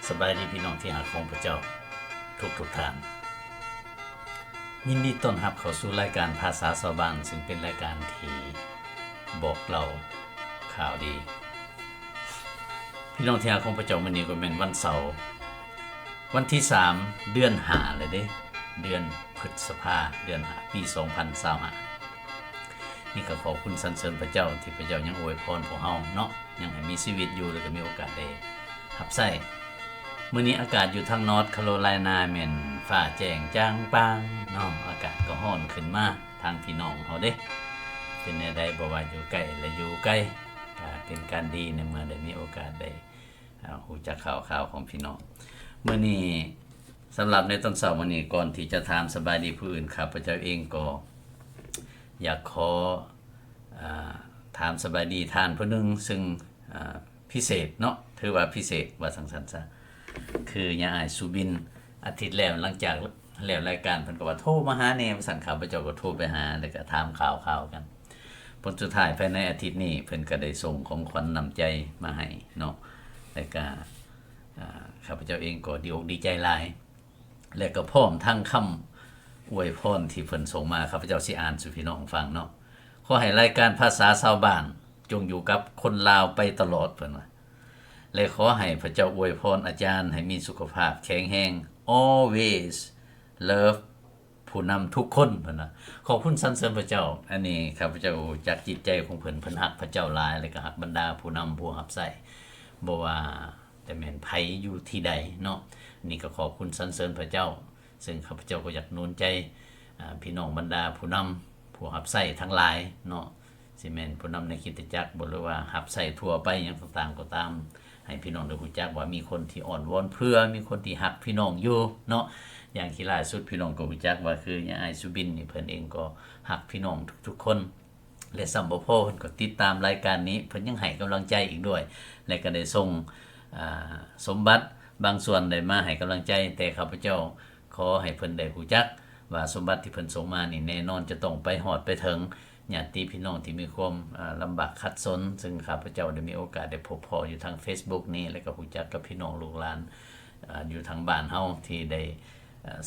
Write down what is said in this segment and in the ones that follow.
สบายดีพี่น้องที่หาของพระเจ้าทุกท่านยินดีต้อนรับเข้าสู่รายการภาษาชาวบ้านซึ่งเป็นรายการที่บอกเราข่าวดีพี่น้องที่หาของพระเจ้ามื้อนี้ก็เป็นวันเสาร์วันที่3เดือน5เลยเด้เดือนพฤษภาเดือน5ปี2025นี่ก็ขอบคุณสรรเสริญพระเจ้าที่พระเจ้ายังอวยพรพวกเฮาเนาะยังให้มีชีวิตอยู่แล้วก็มีโอกาสได้รับใช้มื้อนี้อากาศอยู่ทางนอร์ทแคโรไลนาแม่นฟ้าแจ้งจ้างปางเนาะอากาศก็ร้อนขึ้นมาทางพี่น้องเฮาเด้เป็นแนวใดบ่ว่าอยู่ใกล้และอยู่ไกลก็เป็นการดีในเมื่อได้มีโอกาสได้รู้จักข่าวของพี่น้องมื้อนี้สำหรับในตอนเช้ามื้อนี้ก่อนที่จะถามสบายดีผู้อื่นข้าพเจ้าเองก็อยากขอถามสบายดีท่านผู้นึงซึ่งพิเศษเนาะถือว่าพิเศษว่าสังสรรค์ซะคือยาอ้ายสุบินอาทิตย์แล้วหลังจากแล้วรายการเพิ่นก็ว่าโทรมาหาแน่สั่นข้าพเจ้าก็โทรไปหาแล้วก็ถามข่าวกันผลสุดท้ายภายในอาทิตย์นี้เพิ่นก็ได้ส่งของขวัญนำใจมาให้เนาะแล้วก็ข้าพเจ้าเองก็ดีอกดีใจหลายและก็พร้อมทั้งคำอวยพรที่เพิ่นส่งมาข้าพเจ้าสิอ่านสู่พี่น้องฟังเนาะขอให้รายการภาษาชาวบ้านจงอยู่กับคนลาวไปตลอดเพิ่นว่าและขอให้พระเจ้าอวยพรอาจารย์ให้มีสุขภาพแข็งแรง always love ผู้นำทุกคนเพิ่นว่าขอบคุณสรรเสริญพระเจ้าอันนี้ข้าพเจ้าจากจิตใจของเพิ่นฮักพระเจ้าหลายและก็ฮักบรรดาผู้นำผู้รับใช้บ่ว่าแต่แม่นไผอยู่ที่ใดเนาะนี่ก็ขอบคุณสรรเสริญพระเจ้าซึ่งข้าพเจ้าก็อยากหนุนใจพี่น้องบรรดาผู้นำผู้รับใช้ทั้งหลายเนาะสิแม่นผู้นำในคริสตจักรบ่หรือว่ารับใช้ทั่วไปหยังต่างๆก็ตามให้พี่น้องได้รู้จักว่ามีคนที่อ่อนวอนเพื่อมีคนที่ฮักพี่น้องอยู่เนาะอย่างที่ล่าสุดพี่น้องก็รู้จักว่าคือยายสุบินนี่เพิ่นเองก็ฮักพี่น้องทุกๆคนและซัมบ่พอเพิ่นก็ติดตามรายการนี้เพิ่นยังให้กำลังใจอีกด้วยและก็ได้ส่งสมบัติบางส่วนได้มาให้กำลังใจแต่ข้าพเจ้าขอให้เพิ่นได้รู้จักว่าสมบัติที่เพิ่นส่งมานี่แน่นอนจะต้องไปฮอดไปถึงญาติพี่น้องที่มีความลำบากขัดสนซึ่งข้าพเจ้าได้มีโอกาสได้พบพออยู่ทาง Facebook นี้แล้วก็รู้จักกับพี่น้องลูกหลานอยู่ทางบ้านเฮาที่ได้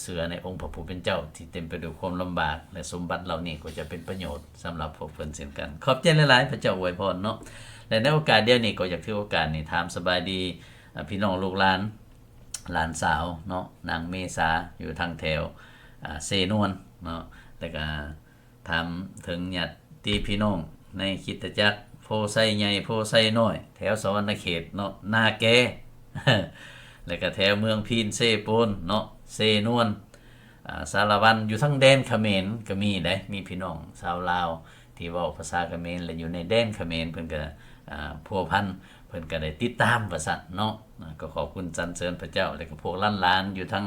เชื่อในองค์พระผู้เป็นเจ้าที่เต็มไปด้วยความลำบากและสมบัติเหล่านี้ก็จะเป็นประโยชน์สำหรับพวกเพิ่นเช่นกันขอบใจหลายๆพระเจ้าอวยพรเนาะและในโอกาสเดียวนี้ก็อยากถือโอกาสนี้ถามสบายดีพี่น้องลูกหลานสาวเนาะนางเมษาอยู่ทางแถวเซนวนเนาะแล้วก็ถามถึงญาติพี่น้องในคริสตจักรโพไซใหญ่โพไซน้อยแถวสวรรณเขตเนาะนาแก แล้วก็แถวเมืองพีนเซโปนเนาะเซนวนสารวันอยู่ทั้งแดนเขมรก็มีได้มีพี่น้องชาวลาวที่เว้าภาษาเขมรและอยู่ในแดนเขมรเพิ่นก็พัวพันเพิ่นก็ได้ติดตามว่าซั่นเนาะก็ขอบคุณสรรเสริญพระเจ้าและก็พวกหลานๆอยู่ทั้ง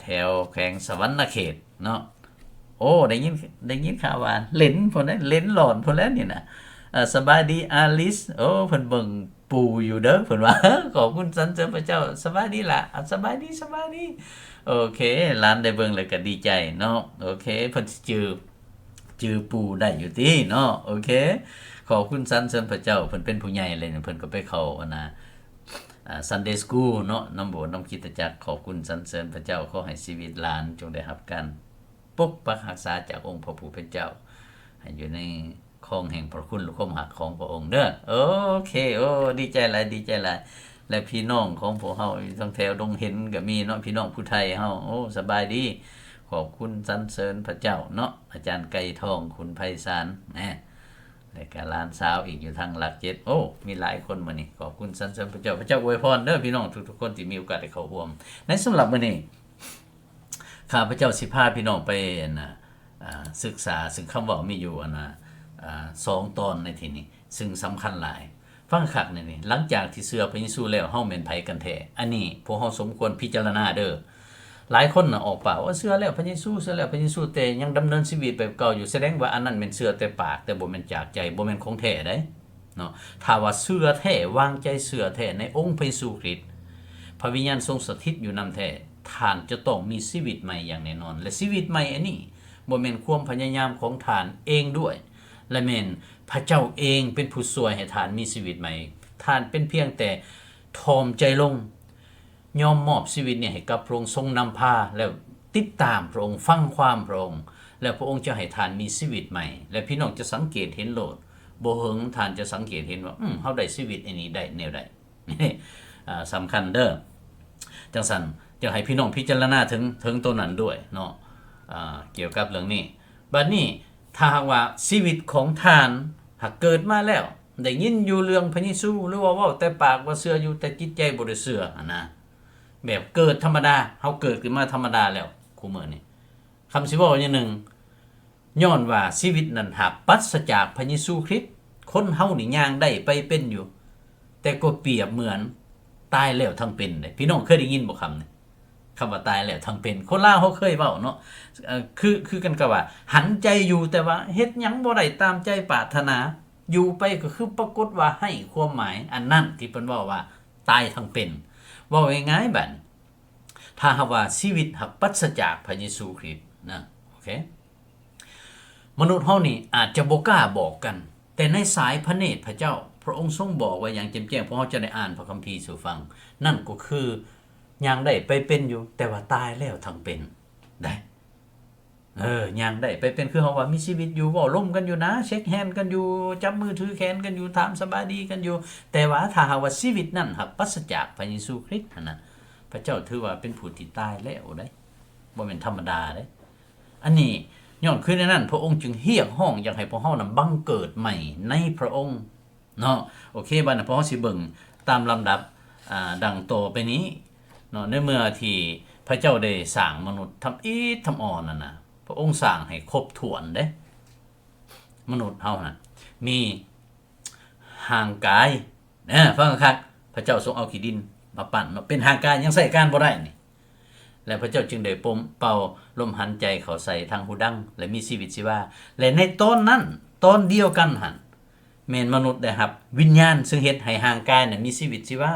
แถวแขวงสวรรณเขตเนาะโอ้ได้ยินข่าวว่าเล่นพุ่นนั้นเล่นหลอนพุ่นแล้วนี่น่ะสบายดีอาลิสโอ้เพิ่นเบิ่งปู่อยู่เด้อเพิ่นว่า ขอบคุณสรรเสริญพระเจ้าสบายดีล่ะสบายดีโอเคหลานได้เบิ่งแล้วก็ดีใจเนาะโอเคเพิ่นสิจือปู่ได้อยู่ติเนาะโอเคขอบคุณสรรเสริญพระเจ้าเพิ่นเป็นผู้ใหญ่เลยเพิ่นก็ไปเข้าSunday School เนาะนำโบสถ์นำคริสตจักรขอบคุณสรรเสริญพระเจ้าขอให้ชีวิตหลานจงได้รับการปกปักรักษาจากองค์พระผู้เป็นเจ้าให้อยู่ในครองแห่งพระคุณและความรักของพระองค์เด้อโอเคโอ้ดีใจหลายและพี่น้องของพวกเฮาอยู่ทางแถวดงเห็นก็มีเนาะพี่น้องผู้ไทยเฮาโอ้สบายดีขอบคุณสรรเสริญพระเจ้าเนาะอาจารย์ไก่ทองคุณไพศาลและก็หลานสาวอีกอยู่ทางหลัก7โอ้มีหลายคนมื้อนี้ขอบคุณสรรเสริญพระเจ้าอวยพรเด้อพี่น้องทุกๆคนที่มีโอกาสได้เข้าร่วมในสำหรับมื้อนี้ข้าพเจ้าสิพาพี่น้องไปศึกษาซึ่งคำเว้ามีอยู่2ตอนในที่นี้ซึ่งสำคัญหลายฟังคักนี่หลังจากที่เชื่อพระเยซูแล้วเฮาแม่นไผกันแท้อันนี้พวกเฮาสมควรพิจารณาเด้อหลายคนออกปากว่าเชื่อแล้วพระเยซูแต่ยังดำเนินชีวิตแบบเก่าอยู่แสดงว่าอันนั้นแม่นเชื่อแต่ปากแต่บ่แม่นจากใจบ่แม่นของแท้เด้เนาะถ้าว่าเชื่อแท้วางใจเชื่อแท้ในองค์พระเยซูคริสต์พระวิญญาณทรงสถิตอยู่นำแท้ท่านจะต้องมีชีวิตใหม่อย่างแน่นอนและชีวิตใหม่อันนี้บ่แม่นความพยายามของท่านเองด้วยและแม่นพระเจ้าเองเป็นผู้ช่วยให้ท่านมีชีวิตใหม่ท่านเป็นเพียงแต่ถ่อมใจลง ยอมมอบชีวิตเนี่ยให้กับพระองค์ทรงนำพาแล้วติดตามพระองค์ฟังความพระองค์แล้วพระองค์จะให้ทานมีชีวิตใหม่และพี่น้องจะสังเกตเห็นโลดบ่เหิงทานจะสังเกตเห็นว่าเฮาได้ชีวิตอันนี้ได้แนวใดสำคัญเด้อจังซั่นจะให้พี่น้องพิจารณาถึงตัวนั้นด้วยเนาะเกี่ยวกับเรื่องนี้บัดนี้ถ้าหากว่าชีวิตของทานหากเกิดมาแล้วได้ยินอยู่เรื่องพระเยซูหรือว่าเว้าแต่ปากว่าเชื่ออยู่แต่จิตใจบ่ได้เชื่อนะแบบเกิดธรรมดาเฮาเกิดขึ้นมาธรรมดาแล้วคู่มื้อนี้คำสิเว้าอย่างหนึ่งย้อนว่าชีวิตนั้นหากปราศจากพระเยซูคริสต์คนเฮานี่ย่างได้ไปเป็นอยู่แต่ก็เปรียบเหมือนตายแล้วทั้งเป็นเด้พี่น้องเคยได้ยินบ่คำนี้คำว่าตายแล้วทั้งเป็นคนลาวเฮาเคยเว้าเนาะคือกันกับว่าหันใจอยู่แต่ว่าเฮ็ดหยังบ่ได้ตามใจปรารถนาอยู่ไปก็คือปรากฏว่าให้ความหมายอันนั้นที่เพิ่นเว้าว่าตายทั้งเป็นเว้าง่ายๆบัดถ้าหากว่าชีวิตหักปราศจากพระเยซูคริสต์นะโอเคมนุษย์เฮานี่อาจจะบ่กล้าบอกกันแต่ในสายพระเนตรพระเจ้าพระองค์ทรงบอกไว้อย่างแจ่มแจ้งพวกเราจะได้อ่านพระคัมภีร์สู่ฟังนั่นก็คือยังได้ไปเป็นอยู่แต่ว่าตายแล้วทั้งเป็นได้ยังได้ไปเป็นคือเฮาว่ามีชีวิตอยู่เว้าล่มกันอยู่นะเช็คแฮนด์กันอยู่จับมือถือแขนกันอยู่ถามสบายดีกันอยู่แต่ว่าถ้าหากว่าชีวิตนั้นหักปราศจากพระเยซูคริสต์นั่นพระเจ้าถือว่าเป็นผู้ที่ตายแล้วได้บ่แม่นธรรมดาเด้อันนี้ย้อนคือในนั้นพระองค์จึงเรียกร้องอยากให้พวกเฮานั้นบังเกิดใหม่ในพระองค์เนาะโอเคบัดนี้พวกเฮาสิเบิ่งตามลำดับดังต่อไปนี้เนาะในเมื่อที่พระเจ้าได้สร้างมนุษย์ทำอีทำอ่อนนั่นน่ะพระองค์สร้างให้ครบถ้วนเด้มนุษย์เฮาน่ะมีห่างกายฟังคักพระเจ้าทรงเอาขี้ดินมาปั้นเนาะเป็นห่างกายยังใส่การบ่ได้นี่และพระเจ้าจึงได้เป่าลมหันใจเข้าใส่ทางหูดังและมีชีวิตชีวาและในตอนนั้นตอนเดียวกันหั่นแม่นมนุษย์ได้รับวิญญาณซึ่งเฮ็ดให้ห่างกายนั้นมีชีวิตชีวา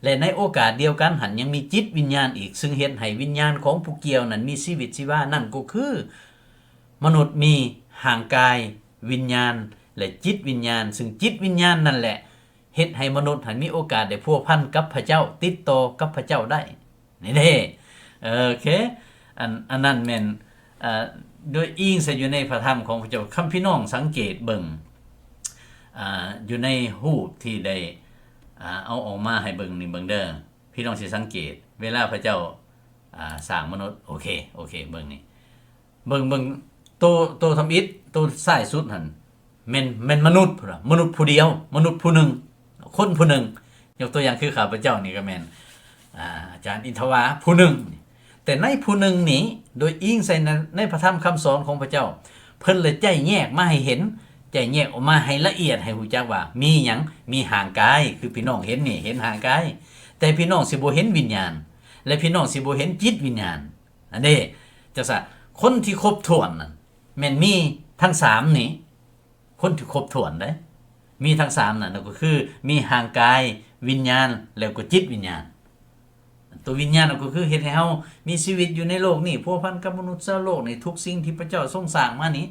และในโอกาสเดียวกันหันยังมีจิตวิญญาณอีกซึ่งเฮ็ดให้วิญญาณของผู้เกี่ยวนั้นมีชีวิตชีวานั่นก็คือมนุษย์มีห่างกายวิญญาณและจิตวิญญาณซึ่งจิตวิญญาณนั่นแหละเฮ็ดให้มนุษย์หันมีโอกาสได้พัวพันกับพระเจ้าติดต่อกับพระเจ้าได้นี่เด้โอเคอันนั้นแม่นโดยอิงใส่อยู่ในพระธรรมของพระเจ้าคัมพี่น้องสังเกตเบิ่งอยู่ในรูปที่ได้เอาออกมาให้เบิ่งนี่เบิ่งเด้อพี่น้องสิสังเกตเวลาพระเจ้าสร้างมนุษย์โอเคเบิ่งนี่เบิ่งตัวทำอิฐตัวซ้ายสุดหั่นแม่นมนุษย์พุ่นน่ะมนุษย์ผู้เดียวมนุษย์ผู้หนึงคนผู้หนึงยกตัวอย่างคือข้าพเจ้านี่ก็แม่นอาจารย์อินทวาผู้หนึงแต่ในผู้หนึงนี้โดยอิงใส่ในพระธรรมคำสอนของพระเจ้าเพิ่นเลยใจแยกมาให้เห็นใจแยกออกมาให้ละเอียดให้ฮู้จักว่ามีหยังมีห่างกายคือพี่น้องเห็นนี่เห็นห่างกายแต่พี่น้องสิบ่เห็นวิญญาณและพี่น้องสิบ่เห็นจิตวิญญาณอันนี้จังซั่นคนที่ครบถ้วนนั่นแม่นมีทั้ง3นี่คนที่ครบถ้วนเด้มีทั้ง3นั่นก็คือมีห่างกายวิญญาณแล้วก็จิตวิญญาณตัววิญญาณก็คือเฮ็ดให้เฮามีชีวิตอยู่ในโลกนี้พัวพันกับมนุษย์ชาวโลกในทุกสิ่งที่พระเจ้าทรงสร้างมานี้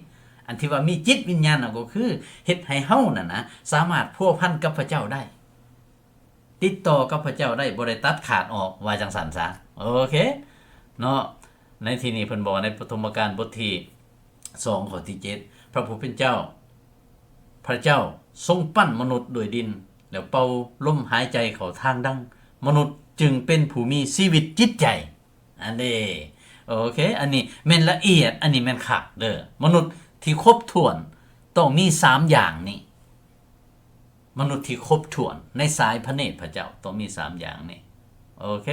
อันที่ว่ามีจิตวิญญาณก็คือเฮ็ดให้เฮานั่นนะสามารถพัวพันกับพระเจ้าได้ติดต่อกับพระเจ้าได้บ่ได้ตัดขาดออกว่าจังซั่นซะโอเคเนาะในที่นี้เพิ่นบอกในปฐมกาลบทที่2ข้อที่7พระผู้เป็นเจ้าพระเจ้าทรงปั้นมนุษย์ด้วยดินแล้วเป่าลมหายใจเข้าทางดังมนุษย์จึงเป็นผู้มีชีวิตจิตใจอันนี้โอเคอันนี้แม่นละเอียดอันนี้แม่นคักเด้อมนุษย์ที่ครบถ้วนต้องมี3อย่างนี้มนุษย์ที่ครบถ้วนในสายพระเนตรพระเจ้าต้องมี3อย่างนี้โอเค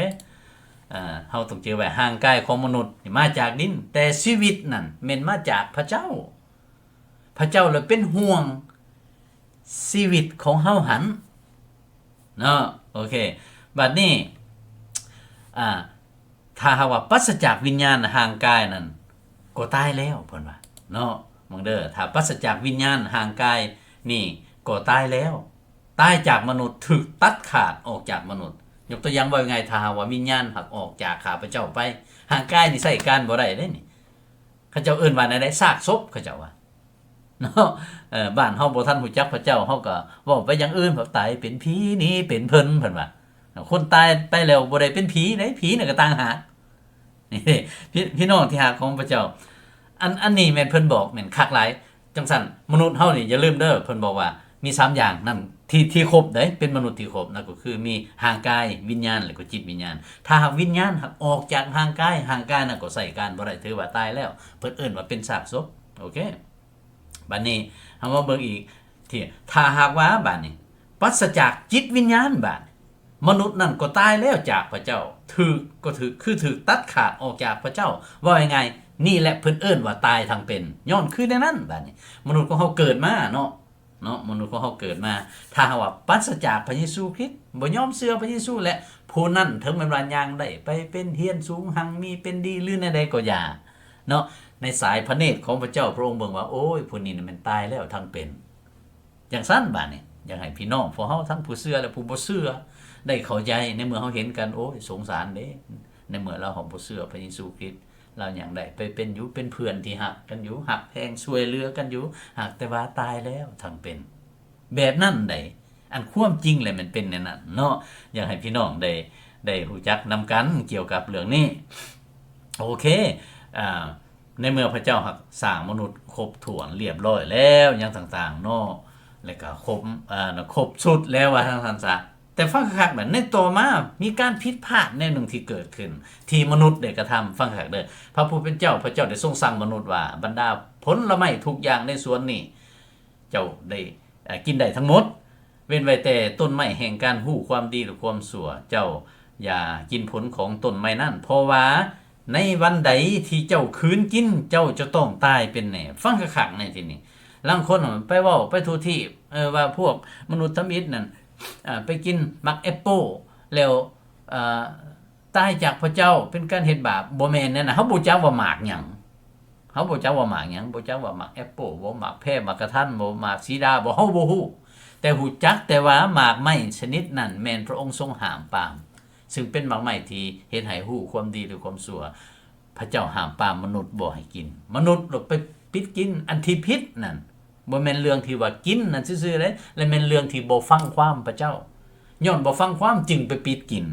เฮาต้องเจอไว้ห่างกายของมนุษย์มาจากดินแต่ชีวิตนั่นแม่นมาจากพระเจ้าพระเจ้าเลยเป็นห่วงชีวิตของเฮาหันเนาะโอเคบัดนี้ถ้าหากว่าปราศจากวิญญาณห่างกายนั่นก็ตายแล้วเพิ่นว่าเนาะมึงเด้อถ้าปราศจากวิญญาณห่างกายนี่ก็ตายแล้วตายจากมนุษย์ถูกตัดขาดออกจากมนุษย์ยกตัวอย่างว่าไงถ้าหากว่าวิญญาณหักออกจากข้าพเจ้าไปห่างกายนี่ใช้การบ่ได้เด้นี่เขาเจ้าเอิ้นว่าได้ซากศพเขาเจ้าว่าเนาะบ้านเฮาบ่ทันฮู้จักพระเจ้าเฮาก็เว้าไปอย่างอื่นแบบตายเป็นผีนี่เป็นเพิ่นว่า คนตายไปแล้วบ่ได้เป็นผีเด้ผีน่ะก็ต่างหากนี่พี่น้องที่หาของพระเจ้าอันนี้แม่นเพิ่นบอกแม่นคักหลายจังซั่นมนุษย์เฮานี่อย่าลืมเด้อเพิ่นบอกว่ามี3อย่างนำที่ครบเด้เป็นมนุษย์ที่ครบนั่นก็คือมีร่างกายวิญญาณแล้วก็จิตวิญญาณถ้าหากวิญญาณหักออกจากร่างกายนั่นก็ใช้การบ่ได้ถือว่าตายแล้วเพิ่นเอิ้นว่าเป็นซากศพโอเคบัดนี้เฮามาเบิ่งอีกที่ถ้าหากว่าบัดนี้ปราศจากจิตวิญญาณบัดมนุษย์นั่นก็ตายแล้วจากพระเจ้าถูกตัดขาดออกจากพระเจ้าว่ายังไงนี่แหละเพิ่นเอิ้นว่าตายทางเป็นย้อนคือในนั้นบัดนี้มนุษย์ของเฮาเกิดมาเนาะมนุษย์ของเฮาเกิดมาถ้าหากว่าปราศจากพระเยซูคริสต์บ่ยอมเชื่อพระเยซูและผู้นั้นถึงแม้ว่าย่างได้ไปเป็นเฮียนสูงหังมีเป็นดีหรือในใดก็อย่าเนาะในสายพระเนตรของพระเจ้าพระองค์เบิ่งว่าโอ้ยผู้นี้มันตายแล้วทางเป็นอย่างซั่นบัดนี้อยากให้พี่น้องพวกเฮาทั้งผู้เชื่อและผู้บ่เชื่อได้เข้าใจในเมื่อเฮาเห็นกันโอ้ยสงสารเด้ในเมื่อเราเฮาบ่เชื่อพระเยซูคริสต์เราอย่างได้ไปเป็นอยู่เป็นเพื่อนที่หักกันอยู่หักแพงช่วยเหลือกันอยู่หากแต่ว่าตายแล้วทั้งเป็นแบบนั้นได้อันความจริงเลยมันเป็นในนั้นเนาะอยากให้พี่น้องได้รู้จักนำกันเกี่ยวกับเรื่องนี้โอเคในเมื่อพระเจ้าหักสร้างมนุษย์ครบถ้วนเรียบร้อยแล้วอย่างต่างๆเนาะแล้วก็ครบสุดแล้วว่าทั้งนั้นซะแต่ฟังคักๆแบบในต่อมามีการผิดพลาดในหนึ่งที่เกิดขึ้นที่มนุษย์ได้กระทำฟังคักเด้อพระผู้เป็นเจ้าพระเจ้าได้ทรงสั่งมนุษย์ว่าบรรดาผลไม้ทุกอย่างในสวนนี้เจ้าได้กินได้ทั้งหมดเว้นไว้แต่ต้นไม้แห่งการฮู้ความดีหรือความชั่วเจ้าอย่ากินผลของต้นไม้นั้นเพราะว่าในวันใดที่เจ้าคืนกินเจ้าจะต้องตายเป็นแน่ฟังคักๆในที่นี้ลางคนไปเว้าไปทุที่ว่าพวกมนุษย์ทมิตรนั่นไปกินมักแอปเปิ้ลแล้วตายจากพระเจ้าเป็นการเฮ็ดบาปบ่แม่นแน่น่ะเฮาบ่จักว่าหมากหยังเฮาบ่จักว่าหมากหยังบ่จักว่าหมากแอปเปิ้ลบ่หมากแพร่หมากกระทันบ่หมากสีดาบ่เฮาบ่ฮู้แต่ฮู้จักแต่ว่าหมากไม้ชนิดนั้นแม่นพระองค์ทรงห้ามปรามซึ่งเป็นหมากไม้ที่เฮ็ดให้ฮู้ความดีหรือความชั่วพระเจ้าห้ามปรามมนุษย์บ่ให้กินมนุษย์ไปปิดกินอันที่ผิดนั่นบ่แม่นเรื่องที่ว่ากินนั่นซื่อๆเด้และแม่นเรื่องที่บ่ฟังความพระเจ้าย้อนบ่ฟังความจึงไปปิดกิน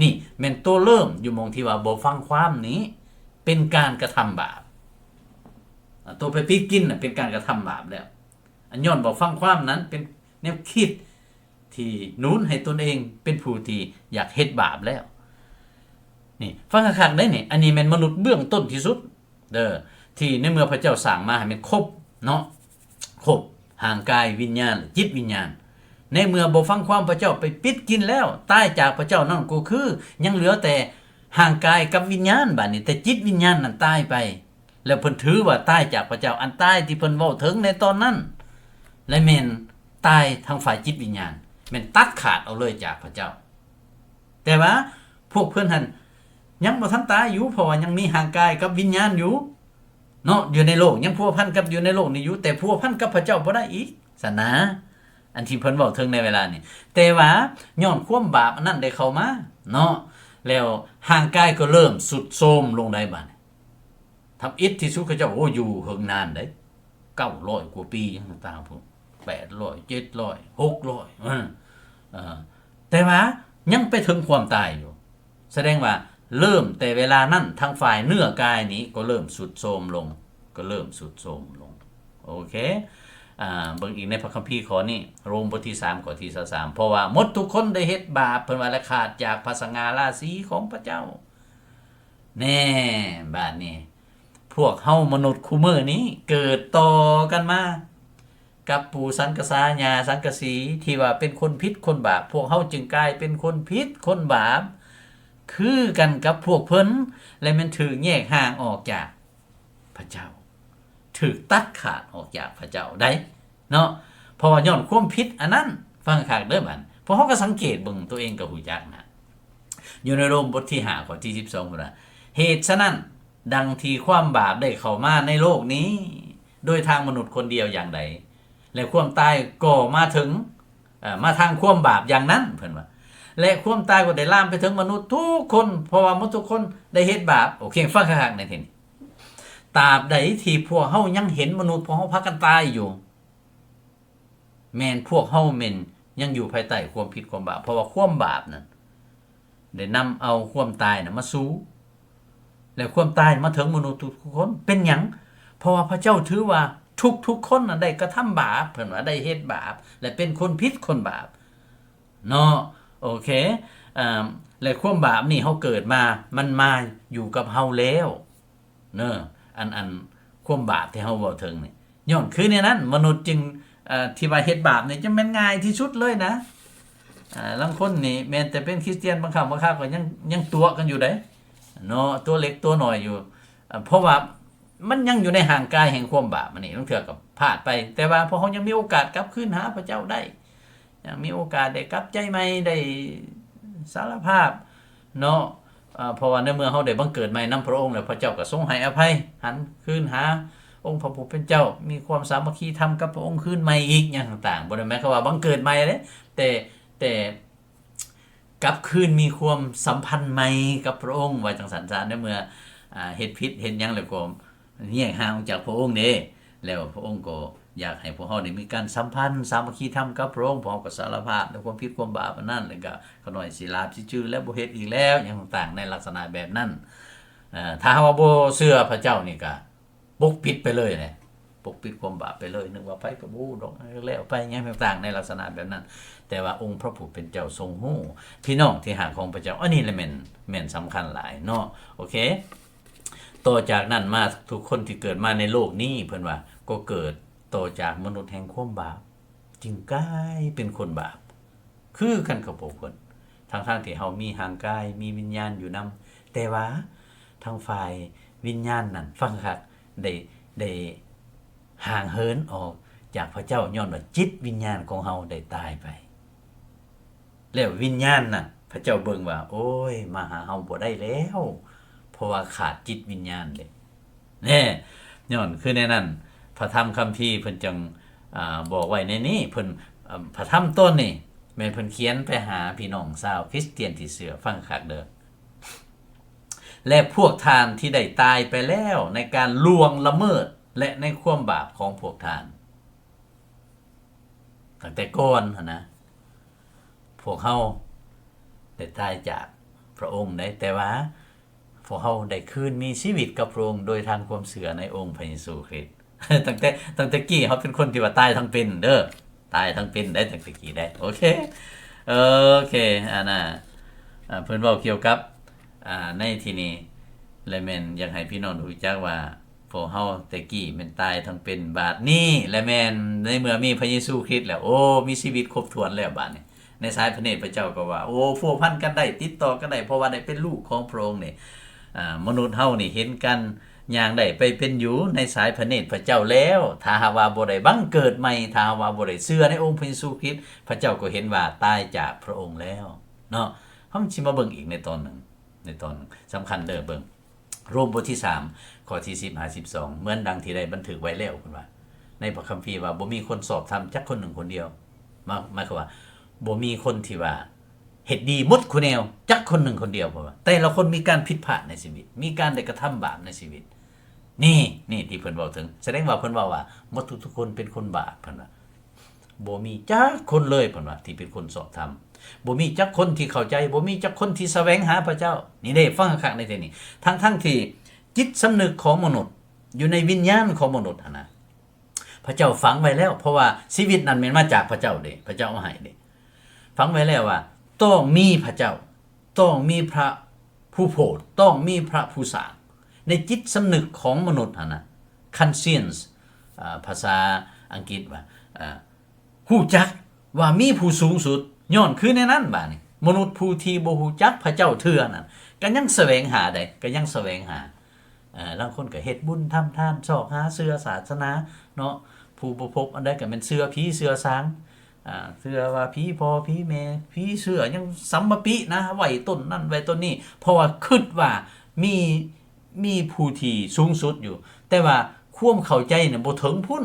นี่แม่นตัวเริ่มอยู่หม้องที่ว่าบ่ฟังความนี้เป็นการกระทำบาปตัวไปปิดกินน่ะเป็นการกระทำบาปแล้วอันย้อนบ่ฟังความนั้นเป็นแนวคิดที่หนุนให้ตนเองเป็นผู้ที่อยากเฮ็ดบาปแล้วนี่ฟังคักๆได้นี่อันนี้แม่นมนุษย์เบื้องต้นที่สุดเด้อที่ในเมื่อพระเจ้าสร้างมาให้มันครบเนาะครบห่างกายวิญญาณจิตวิญญาณในเมื่อบ่ฟังความพระเจ้าไปปิดกินแล้วตายจากพระเจ้านั่นก็คือยังเหลือแต่ห่างกายกับวิญญาณบัดนี้แต่จิตวิญญาณนั้นตายไปแล้วเพิ่นถือว่าตายจากพระเจ้าอันตายที่เพิ่นเว้าถึงในตอนนั้นและแม่นตายทางฝ่ายจิตวิญญาณแม่นตัดขาดเอาเลยจากพระเจ้าแต่ว่าพวกเพิ่นหั่นยังบ่ทันตายอยู่เพราะว่ายังมีห่างกายกับวิญญาณอยู่เนาะอยู่ในโลกยังพัวพันกับอยู่ในโลกนี้อยู่แต่พัวพันกับพระเจ้าบ่ได้อีกซะนะอันที่เพิ่นเว้าถึงในเวลานี้แต่ว่าย้อนความบาปอันนั้นได้เข้ามาเนาะแล้วห่างกายก็เริ่มสุดโทรมลงได้บัดทำอิฐที่สุดเขาเจ้าโอ้อยู่เฮิงนานได้900กว่าปีจังต่างๆพุ่น800 700 600แต่ว่ายังไปถึงความตายอยู่แสดงว่าเริ่มแต่เวลานั้นทางฝ่ายเนื้อกายนี้ก็เริ่มสุดโทรมลงโอเคเบิ่งอีกในพระคัมภีร์ข้อนี้โรมบทที่3ข้อที่23เพราะว่าหมดทุกคนได้เฮ็ดบาปเพิ่นว่าและขาดจากพระสง่าราศีของพระเจ้าแน่บาดนี้พวกเฮามนุษย์คู่มื้อนี้เกิดต่อกันมากับปู่สังกษาญาสังกสีที่ว่าเป็นคนผิดคนบาปพวกเฮาจึงกลายเป็นคนผิดคนบาปคือกันกับพวกเพิ่นและมันถูกแยกห่างออกจากพระเจ้าถูกตัดขาดออกจากพระเจ้าได้เนาะเพราะว่าย้อนความผิดอันนั้นฟังคักเด้อบัดเพราะเฮาก็สังเกตเบิ่งตัวเองก็ฮู้จักนะอยู่ในโรมบทที่5ข้อที่12พุ่นน่ะเหตุฉะนั้นดังที่ความบาปได้เข้ามาในโลกนี้โดยทางมนุษย์คนเดียวอย่างใดและความตายก็มาถึงมาทางความบาปอย่างนั้นเพิ่นว่าและความตายก็ได้ลามไปถึงมนุษย์ทุกคนเพราะว่ามนุษย์ทุกคนได้เฮ็ดบาปโอเคฟังคักๆในทีนี้ตราบใดที่พวกเฮายังเห็นมนุษย์พวกเฮาพากันตายอยู่แม่นพวกเฮาแม่นยังอยู่ภายใต้ความผิดความบาปเพราะว่าความบาปนั้น ได้นำเอาความตายน่ะมาสู่แล้วความตายมาถึงมนุษย์ทุกคนเป็นหยังเพราะว่าพระเจ้าถือว่าทุกคนน่ะได้กระทำบาปเพิ่นว่าได้เฮ็ดบาปและเป็นคนผิดคนบาปเนาะโอเคและความบาปนี่เฮาเกิดมามันมาอยู่กับเฮาแล้วเนาะอันความบาปที่เฮาเว้าถึงนี่ย้อนคือในนั้นมนุษย์จึงที่ว่าเฮ็ดบาปนี่จะแม่นง่ายที่สุดเลยนะบางคนนี่แม้แต่เป็นคริสเตียนบางครั้งก็ยังตัวกันอยู่ได้เนาะตัวเล็กตัวน้อยอยู่เพราะว่ามันยังอยู่ในห่างกายแห่งความบาปมันนี่ต้องเถื่อกับพลาดไปแต่ว่าพอเขายังมีโอกาสกลับคืนหาพระเจ้าได้ยังมีโอกาสได้กลับใจใหม่ได้สารภาพเนาะเพราะว่าในเมื่อเฮาได้บังเกิดใหม่นำพระองค์แล้วพระเจ้าก็ทรงให้อภัยหันคืนหาองค์พระผู้เป็นเจ้ามีความสามัคคีธรรมกับพระองค์คืนใหม่อีกอย่างต่างๆบ่ได้หมายความว่าบังเกิดใหม่เด้แต่กลับคืนมีความสัมพันธ์ใหม่กับพระองค์ว่าจังซั่นซะในเมื่อเฮ็ดผิดเฮ็ดหยังแล้วก็แยกห่างจากพระองค์เด้แล้วพระองค์ก็อยากให้พวกเฮาได้มีการสัมพันธ์สามัคคีธรรมกับพระองค์พร้อมกับสารภาพในความผิดความบาปนั้นแล้วก็ขน้อยสิลาบสิจื้อและบ่เฮ็ดอีกแล้วอย่างต่างๆในลักษณะแบบนั้นถ้าว่าบ่เชื่อพระเจ้านี่ก็ปกปิดไปเลยแหละปกปิดความบาปไปเลยนึกว่าไปก็บ่ดอกแล้วไปอย่างต่างๆในลักษณะแบบนั้นแต่ว่าองค์พระผู้เป็นเจ้าทรงฮู้พี่น้องที่หาของพระเจ้าอันนี้แหละแม่นสำคัญหลายเนาะโอเคต่อจากนั้นมาทุกคนที่เกิดมาในโลกนี้เพิ่นว่าก็เกิดต่อจากมนุษย์แห่งความบาปจึงกลายเป็นคนบาปคือกันกับพวกคนทั้งที่เฮามีร่างกายมีวิญญาณอยู่นํแต่ว่าทางฝ่ายวิญญาณนั่นฟังคักได้ห่างเหินออกจากพระเจ้าย้อนว่าจิตวิญญาณของเฮาได้ตายไปแล้ววิญญาณน่ะพระเจ้าเบิ่งว่าโอ้ยมาหาเฮาบ่ได้แล้วเพราะว่าขาดจิตวิญญาณเด้แน่ย้อนคือในนั้นพระธรรมคัมภีร์เพิ่นจังบอกไว้ในนี้เพิ่นพระธรรมต้นนี่แม่นเพิ่นเขียนไปหาพี่น้องชาวคริสเตียนที่เชื่อฟังคักเด้อและพวกทานที่ได้ตายไปแล้วในการล่วงละเมิดและในความบาปของพวกทานตั้งแต่ก่อนนะพวกเฮาได้ตายจากพระองค์ได้แต่ว่าพวกเฮาได้คืนมีชีวิตกับพระองค์โดยทางความเชื่อในองค์พระเยซูคริสต์ ตั้งแต่กี้เฮาเป็นคนที่ว่าตายทั้งเป็นเด้อตายทั้งเป็นได้ตั้งแต่กี้ได้โอเคน่ะเพิ่นเว้าเกี่ยวกับในที่นี้และแม่นอยากให้พี่น้องรู้จักว่าพวกเฮาแต่กี้แม่นตายทั้งเป็นบาดนี้และแม่นในเมื่อมีพระเยซูคริสต์แล้วโอ้มีชีวิตครบถ้วนแล้วบาดนี้ในสายพระเนตรพระเจ้าก็ว่าโอ้พัวพันกันได้ติดต่อกันได้เพราะว่าได้เป็นลูกของพระองค์นี่มนุษย์เฮานี่เห็นกันอย่างได้ไปเป็นอยู่ในสายพระเนตรพระเจ้าแล้วถ้าหากว่าบ่ได้บังเกิดใหม่ถ้าหากว่าบ่ได้เชื่อในองค์พระเยซูคริสต์พระเจ้าก็เห็นว่าตายจากพระองค์แล้วเนาะเฮาสิมาเบิ่งอีกในตอนหนึ่งสำคัญเด้อเบิ่งโรมบทที่3ข้อที่10-12เหมือนดังที่ได้บันทึกไว้แล้วคุณว่าในพระคัมภีร์ว่าบ่มีคนสอบธรรมจักคนหนึ่งคนเดียวหมายความว่าบ่มีคนที่ว่าเฮ็ดดีหมดคุแนวจักคนหนึ่งคนเดียวเพราะว่าแต่ละคนมีการผิดพลาดในชีวิตมีการได้กระทำบาปในชีวิตนี่ที่เพิ่นเว้าถึงแสดงว่าเพิ่นเว้าว่าหมดทุกคนเป็นคนบาปเพิ่นว่าบ่มีจักคนเลยเพิ่นว่าที่เป็นคนสอบธรรมบ่มีจักคนที่เข้าใจบ่มีจักคนที่แสวงหาพระเจ้านี่เด้ฟังคักๆในที่นี้ทั้งที่จิตสำนึกของมนุษย์อยู่ในวิญญาณของมนุษย์นะพระเจ้าฝังไว้แล้วเพราะว่าชีวิตนั้นมันมาจากพระเจ้าเด้พระเจ้าเอาให้เด้ฝังไว้แล้วว่าต้องมีพระเจ้าต้องมีพระผู้โปรดต้องมีพระผู้สร้างในจิตสำนึกของมนุษย์นะ conscience ภาษาอังกฤษว่าฮู้จักว่ามีผู้สูงสุดย้อนคือในนั้นบาดนี้มนุษย์ผู้ที่บ่ฮู้จักพระเจ้าเทื่อนั้นก็ยังแสวงหาได้ก็ยังแสวงหาบางคนก็เฮ็ดบุญทำทานซอกหาเชื่อศาสนาเนาะผู้บ่พบอันใดก็แม่นเชื่อผีเชื่อสางเชื่อว่าผีพ่อผีแม่ผีเชื่อยังสัมมปินะไว้ต้นนั่นไว้ต้นนี้เพราะว่าคิดว่ามีผู้ที่สูงสุดอยู่แต่ว่าความเข้าใจเนี่ยบ่ถึงพุ่น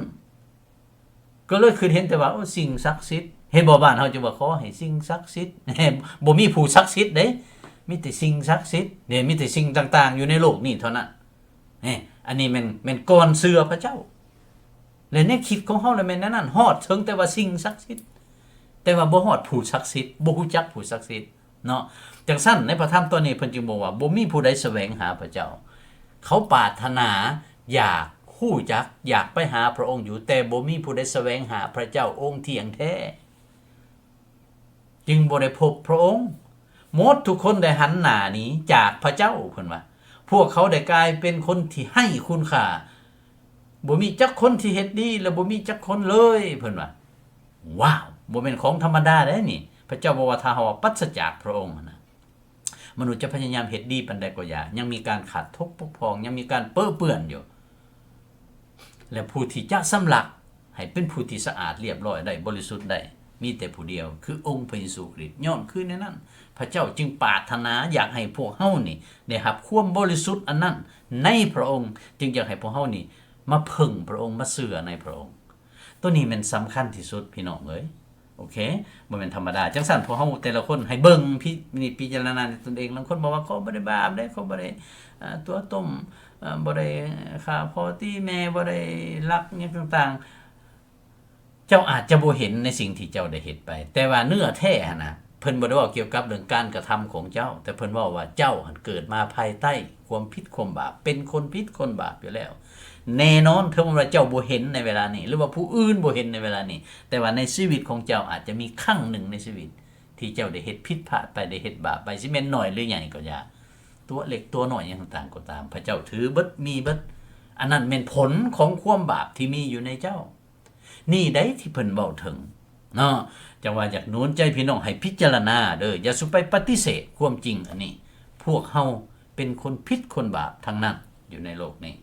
ก็เลยคือเห็นแต่ว่าสิ่งศักดิ์สิทธิ์เห็นบ่บ้านเฮาจะว่าขอให้สิ่งศักดิ์สิทธิ์บ่มีผู้ศักดิ์สิทธิ์เด้มีแต่สิ่งศักดิ์สิทธิ์เนี่ยมีแต่สิ่งต่างๆอยู่ในโลกนี้เท่านั้นอันนี้แม่นก่อนเชื่อพระเจ้าและในคิดของเฮาแล้วแม่นนั้นฮอดถึงแต่ว่าสิ่งศักดิ์สิทธิ์แต่ว่าบ่ฮอดผู้ศักดิ์สิทธิ์บ่ฮู้จักผู้ศักดิ์สิทธิ์ เนาะจังซั่นในพระธรรมตัวนี้เพิ่นจึงบอกว่าบ่มีผู้ใดแสวงหาพระเจ้าเขาปรารถนาอยากฮู้จักอยากไปหาพระองค์อยู่แต่บ่มีผู้ใดแสวงหาพระเจ้าองค์เที่ยงแท้จึงบ่ได้พบพระองค์หมดทุกคนได้หันหน้าหนีจากพระเจ้าเพิ่นว่าพวกเขาได้กลายเป็นคนที่ให้คุณค่าบ่มีจักคนที่เฮ็ดดีและบ่มีจักคนเลยเพิ่นว่าว้าวบ่แม่นของธรรมดาเด้นี่พระเจ้าบอกว่าถ้าเฮาปราศจากพระองค์นะมนุษย์จะพยายามเฮ็ดดีปานใดก็อย่ายังมีการขาดทุกข์ปกพร่องยังมีการเปื้อเปื้อนอยู่และผู้ที่จะสำลักให้เป็นผู้ที่สะอาดเรียบร้อยได้บริสุทธิ์ได้มีแต่ผู้เดียวคือองค์พระเยซูคริสต์ย้อนคือในนั้นพระเจ้าจึงปรารถนาอยากให้พวกเฮานี่ได้รับความบริสุทธิ์อันนั้นในพระองค์จึงอยากให้พวกเฮานี่มาพึ่งพระองค์มาเชื่อในพระองค์ตัวนี้มันสำคัญที่สุดพี่น้องเอ้ยโอเคบ่แม่นธรรมดาจังซั่นพวกเฮาแต่ละคนให้เบิ่งพิจารณาในตนเองบางคนบอกว่าเขาบ่ได้บาปเด้เขาบ่ได้ตัวต้มบ่ได้ฆ่าพ่อตีแม่บ่ได้ลักหยังต่างๆเจ้าอาจจะบ่เห็นในสิ่งที่เจ้าได้เฮ็ดไปแต่ว่าเนื้อแท้หั่นน่ะเพิ่นบ่ได้เว้าเกี่ยวกับเรื่องการกระทำของเจ้าแต่เพิ่นเว้าว่าเจ้าหันเกิดมาภายใต้ความผิดความบาปเป็นคนผิดคนบาปอยู่แล้วแน่นอนถึงว่าเจ้าบ่เห็นในเวลานี้หรือว่าผู้อื่นบ่เห็นในเวลานี้แต่ว่าในชีวิตของเจ้าอาจจะมีครั้งหนึ่งในชีวิตที่เจ้าได้เฮ็ดผิดพลาดไปได้เฮ็ดบาปไปสิแม่นน้อยหรือใหญ่ก็อย่าตัวเล็กตัวน้อยอย่างต่างๆก็ตามพระเจ้าถือเบิดมีเบิดอันนั้นเป็นผลของความบาปที่มีอยู่ในเจ้านี่ได้ที่เพิ่นเว้าถึงเนาะจังว่าอยากหนุนใจพี่น้องให้พิจารณาเด้ออย่าสุไปปฏิเสธความจริงอันนี้พวกเฮาเป็นคนผิดคนบาปทั้งนั้นอยู่ในโลกนี้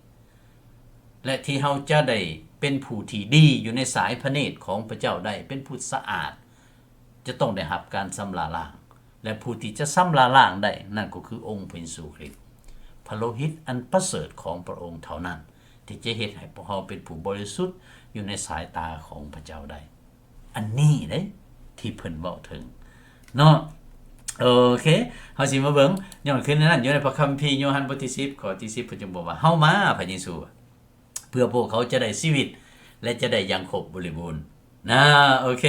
และที่เฮาจะได้เป็นผู้ที่ดีอยู่ในสายพระเนตรของพระเจ้าได้เป็นผู้สะอาดจะต้องได้รับการสำราล้างและผู้ที่จะสำราล้างได้นั่นก็คือองค์พระเยซูคริสต์พระโลหิตอันประเสริฐของพระองค์เท่านั้นที่จะเฮ็ดให้พวกเฮาเป็นผู้บริสุทธิ์อยู่ในสายตาของพระเจ้าได้อันนี้เด้ที่เพิ่นเว้าถึงเนาะโอเคเฮาสิมาเบิ่งย้อนขึ้นนั้นอยู่ในพระคัมภีร์โยฮันบทที่10ข้อที่10เพิ่นจึงบอกว่าเฮามาพระเยซูเพื่อพวกเขาจะได้ชีวิตและจะได้อย่างครบบริบูรณ์นะโอเค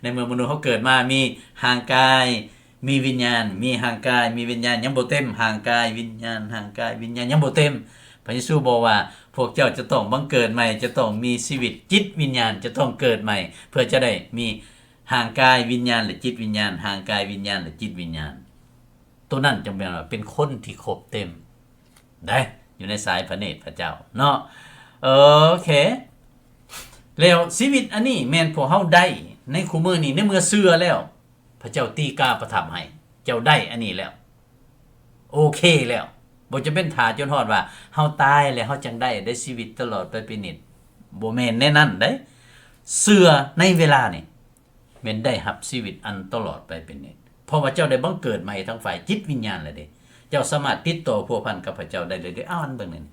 ในเมื่อมนุษย์เขาเกิดมามีห่างกายมีวิญญาณมีห่างกายมีวิญญาณยังบ่เต็มห่างกายวิญญาณห่างกายวิญญาณยังบ่เต็มพระเยซูบอกว่าพวกเจ้าจะต้องบังเกิดใหม่จะต้องมีชีวิตจิตวิญญาณจะต้องเกิดใหม่เพื่อจะได้มีห่างกายวิญญาณและจิตวิญญาณห่างกายวิญญาณและจิตวิญญาณตัวนั้นจำเป็นว่าเป็นคนที่ครบเต็มได้อยู่ในสายพระเนตรพระเจ้าเนาะโอเคแล้วชีวิตอันนี้แม่นพวกเฮาได้ในคู่มือนี้ในเมื่อเชื่อแล้วพระเจ้าตีกาประทับให้เจ้าได้อันนี้แล้วโอเคแล้วบ่จะเป็นท่าจนฮอดว่าเฮาตายแล้วเฮาจังได้ชีวิตตลอดไปเป็นนิจบ่แม่นแน่นั้นเด้เชื่อในเวลานี่แม่นได้รับชีวิตอันตลอดไปเป็นนิจเพราะว่าเจ้าได้บังเกิดใหม่ทั้งฝ่ายจิตวิญญาณแล้วเด้เจ้าสามารถติดต่อพัวพันกับพระเจ้าได้เลยได้อันเบิ่งนี่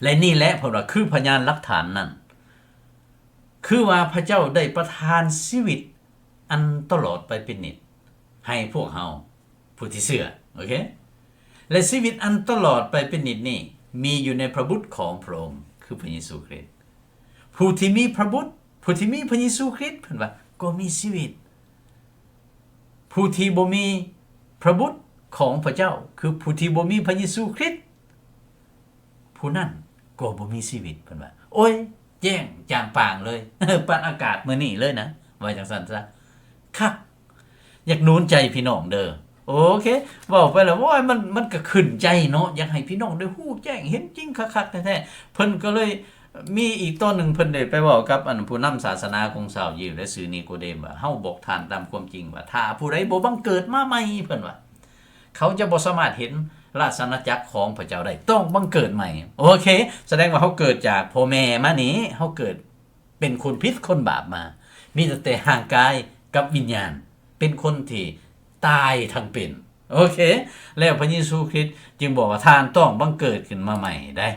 และนี่แหละเพราะว่าคือพยานหลักฐานนั้นคือว่าพระเจ้าได้ประทานชีวิตอันตลอดไปเป็นนิจให้พวกเฮาผู้ที่เชื่อโอเคและชีวิตอันตลอดไปเป็นนิจนี่มีอยู่ในพระบุตรของพระองค์คือพระเยซูคริสต์ผู้ที่มีพระบุตรผู้ที่มีพระเยซูคริสต์เพิ่นว่าก็มีชีวิตผู้ที่บ่มีพระบุตรของพระเจ้าคือผู้ที่บ่มีพระเยซูคริสต์ผู้นั้นก็บ่มีชีวิตเพิ่นว่าโอ้ยแจ้งจางป่างเลยปานอากาศมื้อนี้เลยนะว่าจังซั่นซะครับอยากหนุนใจพี่น้องเด้อโอเคเว้าไปแล้วโอ้ยมันก็ขึ้นใจเนาะอยากให้พี่น้องได้ฮู้แจ้งเห็นจริงคักๆแท้ๆเพิ่นก็เลยมีอีกตอนหนึ่งเพิ่นได้ไปเว้ากับผู้นำศาสนาของชาวยิวและชื่อนิโคเดมว่าเฮาบอกท่านตามความจริงว่าถ้าผู้ใดบ่บังเกิดมาใหม่เพิ่นว่าเขาจะบ่สามารถเห็นราชอาณาจักรของพระเจ้าได้ต้องบังเกิดใหม่โอเคแสดงว่าเขาเกิดจากพ่อแม่มานี้เขาเกิดเป็นคนผิดคนบาปมามีแต่ห่างกายกับวิญญาณเป็นคนที่ตายทั้งเป็นโอเคแล้วพระเยซูคริสต์จึงบอกว่าท่านต้องบังเกิดขึ้นมาใหม่ได้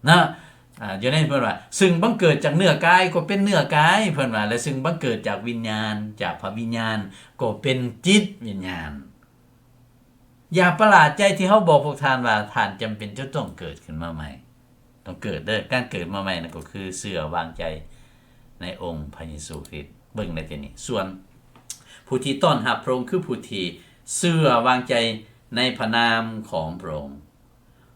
นะอยู่ในเพิ่นว่าซึ่งบังเกิดจากเนื้อกายก็เป็นเนื้อกายเพิ่นว่าและซึ่งบังเกิดจากวิญญาณจากพระวิญญาณก็เป็นจิตวิญญาณอย่าประหลาดใจที่เขาบอกพวกท่านว่าท่านจำเป็นจะต้องเกิดขึ้นมาใหม่ต้องเกิดเด้อการเกิดมาใหม่นั่นก็คือเชื่อวางใจในองค์พระเยซูคริสต์เบิ่งในที่นี้ส่วนผู้ที่ต้อนรับพระองค์คือผู้ที่ เชื่อวางใจในพระนามของพระองค์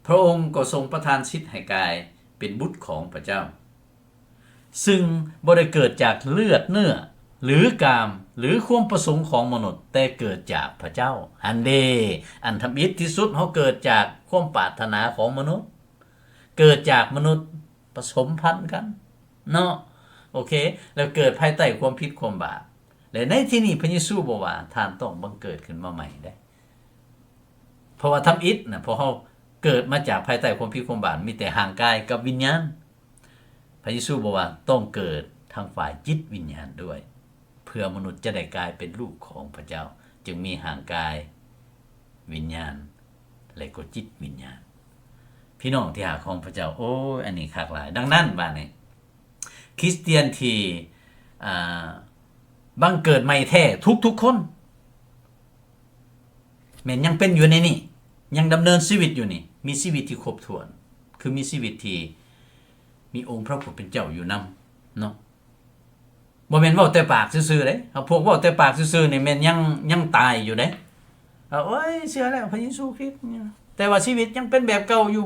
พระองค์ก็ทรงประทานสิทธิ์ให้กายเป็นบุตรของพระเจ้าซึ่งบ่ได้เกิดจากเลือดเนื้อหรือกามหรือความประสงค์ของมนุษย์แต่เกิดจากพระเจ้าอันเดอันทำอิฐที่สุดเขาเกิดจากความปรารถนาของมนุษย์เกิดจากมนุษย์ผสมพันธุ์กันเนาะโอเคแล้วเกิดภายใต้ความผิดความบาปและในที่นี้พระเยซูบอกว่าท่านต้องบังเกิดขึ้นมาใหม่ได้เพราะว่าทำอิฐนะเพราะเขาเกิดมาจากภายใต้ความผิดความบาปมีแต่ห่างกายกับวิญญาณพระเยซูบอกว่าต้องเกิดทางฝ่ายจิตวิญญาณด้วยเพื่อมนุษย์จะได้กลายเป็นลูกของพระเจ้าจึงมีห่างกายวิญญาณและก็จิตวิญญาณพี่น้องที่หาของพระเจ้าโอ้ยอันนี้คักหลายดังนั้นบ้านนี้คริสเตียนที่บังเกิดใหม่แท้ทุกคนแม้นยังเป็นอยู่ในนี่ยังดำเนินชีวิตอยู่นี่มีชีวิตที่ครบถ้วนคือมีชีวิตที่มีองค์พระผู้เป็นเจ้าอยู่นำเนาะบ่แม่นเว้าแต่ปากซื่อๆเด้เอาพวกเว้าแต่ปากซื่อๆนี่แม่นยังตายอยู่เด้โอ้ยเชื่อแล้วพระเยซูคริสต์แต่ว่าชีวิตยังเป็นแบบเก่าอยู่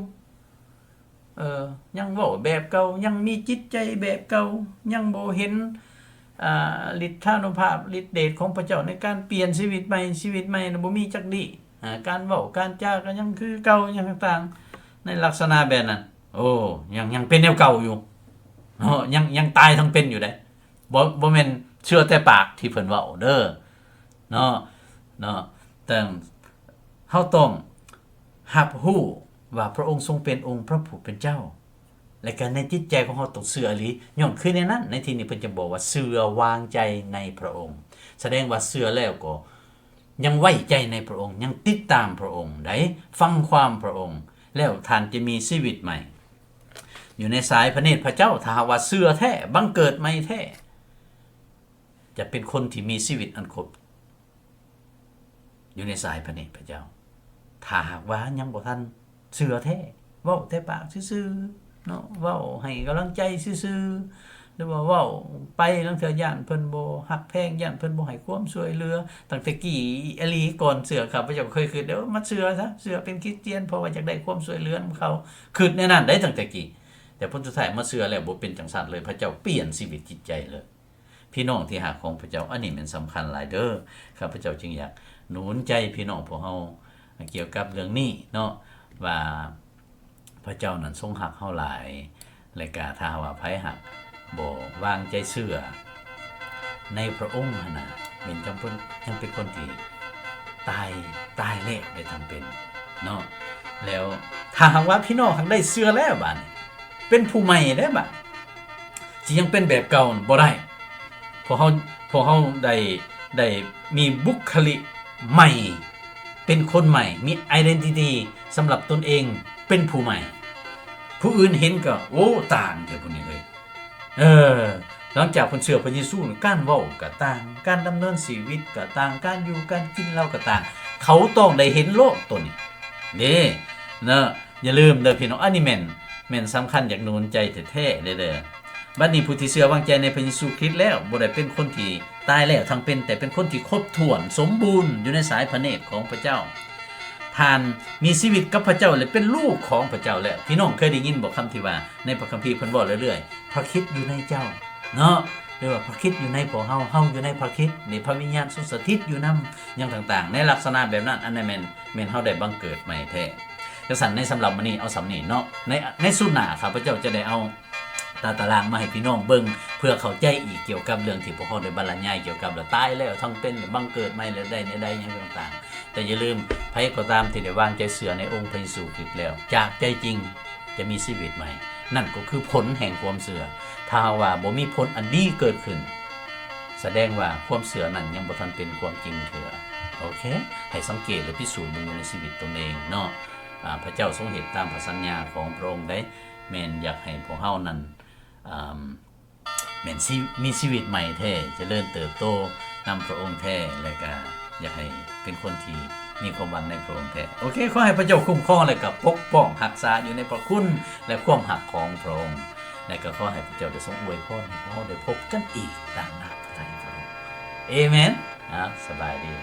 ยังเว้าแบบเก่ายังมีจิตใจแบบเก่ายังบ่เห็นฤทธานุภาพฤทธิเดชของพระเจ้าในการเปลี่ยนชีวิตใหม่น่ะบ่มีจักดีการเว้าการจาก็ยังคือเก่าอย่างต่างๆในลักษณะแบบนั้นโอ้ยังเป็นแนวเก่าอยู่ยังตายทั้งเป็นอยู่ได้บ่แม่นเชื่อแต่ปากที่เพิ่นเว้าเด้อเนาะแต่เฮาต้องรับรู้ว่าพระองค์ทรงเป็นองค์พระผู้เป็นเจ้าและก็ในจิตใจของเฮาต้องเชื่ออีหลีย้อนคือในนั้นในที่นี้เพิ่นจะบอกว่าเชื่อวางใจในพระองค์แสดงว่าเชื่อแล้วก็ยังไว้ใจในพระองค์ยังติดตามพระองค์ได้ฟังความพระองค์แล้วท่านจะมีชีวิตใหม่อยู่ในสายพระเนตรพระเจ้าถ้าหากว่าเชื่อแท้บังเกิดใหม่แท้จะเป็นคนที่มีชีวิตอันครบอยู่ในสายพระเนตรพระเจ้าถ้าหากว่ายังบ่ทันเชื่อแท้เว้าแต่ปากซื่อๆเนาะเว้าให้กำลังใจซื่อๆหรือว่าเว้าไปลางเทื่อย่านเพิ่นบ่ฮักแพงย่านเพิ่นบ่ให้ความช่วยเหลือตั้งแต่กี้อลีก่อนเชื่อครับพระเจ้าเคยคิดเดี๋ยวมาเชื่อซะเชื่อเป็นคริสเตียนเพราะว่าอยากได้ความช่วยเหลือของเขาคิดในนั้นได้ตั้งแต่กี้แต่ผลสุดท้ายมาเชื่อแล้วบ่เป็นจังซั่นเลยพระเจ้าเปลี่ยนชีวิตจิตใจเลยพี่น้องที่หาของพระเจ้าอันนี้มันสำคัญหลายเด้อข้าพเจ้าจึงอยากหนุนใจพี่น้องพวกเฮาเกี่ยวกับเรื่องนี้เนาะว่าพระเจ้านั้นทรงหักเฮาหลายและก็ถ้าว่าไผหักบ่วางใจเชื่อในพระองค์น่ะเป็นจำเป็นยังเป็นคนที่ตายแล้วได้ทำเป็นเนาะแล้วถ้าหากว่าพี่น้องทั้งได้เชื่อแล้วบัดนี้เป็นผู้ใหม่ได้บัดสิยังเป็นแบบเก่าบ่ได้พอเฮาได้มีบุคลิกใหม่เป็นคนใหม่มี identity สำหรับตนเองเป็นผู้ใหม่ผู้อื่นเห็นก็โอ้ต่างแต่พวกนี้เลยหลังจากเพิ่นเชื่อพระเยซูการเว้าก็ต่างการดำเนินชีวิตก็ต่างการอยู่การกินเหล้าก็ต่างเขาต้องได้เห็นโลกตัวนี้เด้เนาะอย่าลืมเด้อพี่น้องอันนี้แม่นสำคัญอยากหนุนใจแท้ๆเด้อบัดนี้ผู้ที่เชื่อวางใจในพระเยซูคริสต์แล้วบ่ได้เป็นคนที่ตายแล้วทั้งเป็นแต่เป็นคนที่ครบถ้วนสมบูรณ์อยู่ในสายพระเนตรของพระเจ้าท่านมีชีวิตกับพระเจ้าและเป็นลูกของพระเจ้าแล้วพี่น้องเคยได้ยินบอกคำที่ว่าในพระคัมภีร์เพิ่นบอกเรื่อยๆพระคริสต์อยู่ในเจ้าเนาะหรือว่าพระคริสต์อยู่ในพวกเฮาอยู่ในพระคริสต์นี่พระวิญญาณทรงสถิตอยู่นำอย่างต่างๆในลักษณะแบบนั้นอันนั้นแม่นเฮาได้บังเกิดใหม่แท้จังซั่นในสำหรับมื้อนี้เอาสำนี้เนาะในสุดหน้าครับพระเจ้าจะได้เอาตารางมาให้พี่น้องเบิ่งเพื่อเข้าใจอีกเกี่ยวกับเรื่องที่พวกเฮาได้บรรยายเกี่ยวกับแล้วตายแล้วทั้งเป็นบังเกิดใหม่แล้วได้อย่างต่างๆแต่อย่าลืมไผก็ตามที่ได้วางใจเชื่อในองค์พระเยซูคริสต์แล้วจากใจจริงจะมีชีวิตใหม่นั่นก็คือผลแห่งความเชื่อถ้าว่าบ่มีผลอันดีเกิดขึ้นแสดงว่าความเชื่อนั้นยังบ่ทันเป็นความจริงเถื่อโอเคให้สังเกตและพิสูจน์อยู่ในชีวิตตนเองเนาะพระเจ้าทรงเห็นตามพระสัญญาของพระองค์ได้แม่นอยากให้พวกเฮานั้นแม่นมีชีวิตใหม่แท้เจริญเติบโตนำพระองค์แท้และก็อยากให้เป็นคนที่มีความหวังในพระองค์แท้โอเคขอให้พระเจ้าคุ้มครองและก็ปกป้องรักษาอยู่ในพระคุณและความหักของพระองค์และก็ขอให้พระเจ้าได้ทรงอวยพรให้เราได้พบกันอีกตามน้ำพระทัยพระองค์เอเมนสบายดี